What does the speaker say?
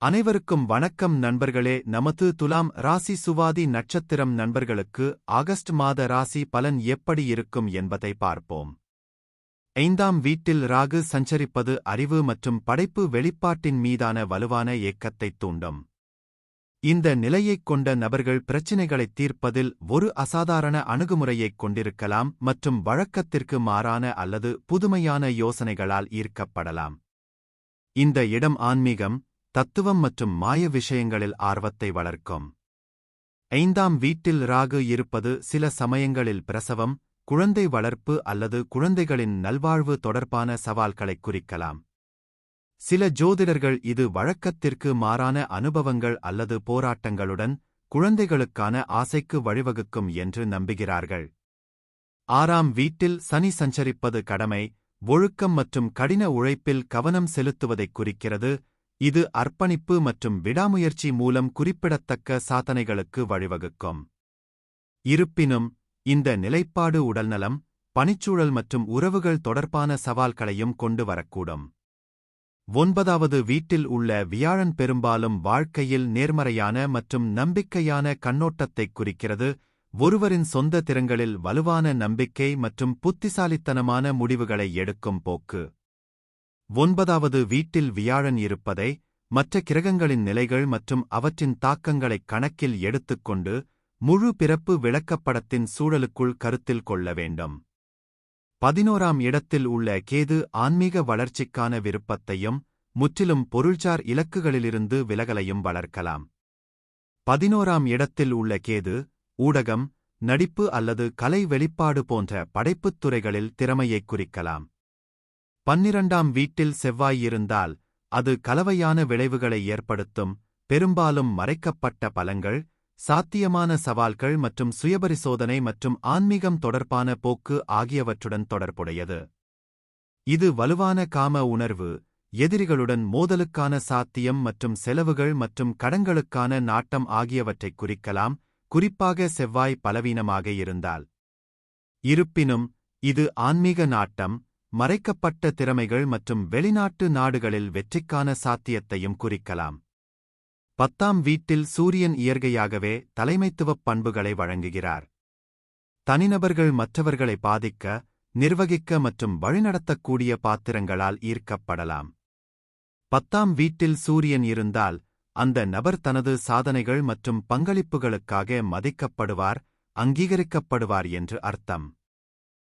அனைவருக்கும் வணக்கம் நண்பர்களே. நமது துலாம் ராசி சுவாதி நட்சத்திரம் நண்பர்களுக்கு ஆகஸ்ட் மாத ராசி பலன் எப்படி இருக்கும் என்பதை பார்ப்போம். 5ஆம் வீட்டில் ராகு சஞ்சரிப்பது அறிவு மற்றும் படைப்பு வெளிப்பாட்டின் மீதான வலுவான ஏக்கத்தைத் தூண்டும். இந்த நிலையைக் கொண்ட நபர்கள் பிரச்சினைகளைத் தீர்ப்பதில் ஒரு அசாதாரண அணுகுமுறையைக் கொண்டிருக்கலாம் மற்றும் வழக்கத்திற்கு மாறான அல்லது புதுமையான யோசனைகளால் ஈர்க்கப்படலாம். இந்த இடம் ஆன்மீகம், தத்துவம் மற்றும் மாய விஷயங்களில் ஆர்வத்தை வளர்க்கும். 5ஆம் வீட்டில் ராகு இருப்பது சில சமயங்களில் பிரசவம், குழந்தை வளர்ப்பு அல்லது குழந்தைகளின் நல்வாழ்வு தொடர்பான சவால்களைக் குறிக்கலாம். சில ஜோதிடர்கள் இது வழக்கத்திற்கு மாறான அனுபவங்கள் அல்லது போராட்டங்களுடன் குழந்தைகளுக்கான ஆசைக்கு வழிவகுக்கும் என்று நம்புகிறார்கள். 6ஆம் வீட்டில் சனி சஞ்சரிப்பது கடமை, ஒழுக்கம் மற்றும் கடின உழைப்பில் கவனம் செலுத்துவதைக் குறிக்கிறது. இது அர்ப்பணிப்பு மற்றும் விடாமுயற்சி மூலம் குறிப்பிடத்தக்க சாதனைகளுக்கு வழிவகுக்கும். இருப்பினும், இந்த நிலைப்பாடு உடல்நலம், பணிச்சூழல் மற்றும் உறவுகள் தொடர்பான சவால்களையும் கொண்டு வரக்கூடும். 9வது வீட்டில் உள்ள வியாழன் பெரும்பாலும் வாழ்க்கையில் நேர்மறையான மற்றும் நம்பிக்கையான கண்ணோட்டத்தைக் குறிக்கிறது. ஒருவரின் சொந்த திறன்களில் வலுவான நம்பிக்கை மற்றும் புத்திசாலித்தனமான முடிவுகளை எடுக்கும் போக்கு. 9வது வீட்டில் வியாழன் இருப்பதை, மற்ற கிரகங்களின் நிலைகள் மற்றும் அவற்றின் தாக்கங்களைக் கணக்கில் எடுத்துக்கொண்டு முழு பிறப்பு விளக்கப்படத்தின் சூழலுக்குள் கருத்தில் கொள்ள வேண்டும். 11ஆம் இடத்தில் உள்ள கேது ஆன்மீக வளர்ச்சிக்கான விருப்பத்தையும் முற்றிலும் பொருள்சார் இலக்குகளிலிருந்து விலகலையும் வளர்க்கலாம். 11ஆம் இடத்தில் உள்ள கேது ஊடகம், நடிப்பு அல்லது கலை வெளிப்பாடு போன்ற படைப்புத் துறைகளில் திறமையைக் குறிக்கலாம். 12ஆம் வீட்டில் செவ்வாய் இருந்தால் அது கலவையான விளைவுகளை ஏற்படுத்தும், பெரும்பாலும் மறைக்கப்பட்ட பலங்கள், சாத்தியமான சவால்கள் மற்றும் சுயபரிசோதனை மற்றும் ஆன்மீகம் தொடர்பான போக்கு ஆகியவற்றுடன் தொடர்புடையது. இது வலுவான காம உணர்வு, எதிரிகளுடன் மோதலுக்கான சாத்தியம் மற்றும் செலவுகள் மற்றும் கடன்களுக்கான நாட்டம் ஆகியவற்றைக் குறிக்கலாம், குறிப்பாக செவ்வாய் பலவீனமாக இருந்தால். இருப்பினும், இது ஆன்மீக நாட்டம், மறைக்கப்பட்ட திறமைகள் மற்றும் வெளிநாட்டு நாடுகளில் வெற்றிக்கான சாத்தியத்தையும் குறிக்கலாம். 10ஆம் வீட்டில் சூரியன் இயற்கையாகவே தலைமைத்துவப் பண்புகளை வழங்குகிறார். தனிநபர்கள் மற்றவர்களை பாதிக்க, நிர்வகிக்க மற்றும் வழிநடத்தக்கூடிய பாத்திரங்களால் ஈர்க்கப்படலாம். 10ஆம் வீட்டில் சூரியன் இருந்தால், அந்த நபர் தனது சாதனைகள் மற்றும் பங்களிப்புகளுக்காக மதிக்கப்படுவார், அங்கீகரிக்கப்படுவார் என்று அர்த்தம்.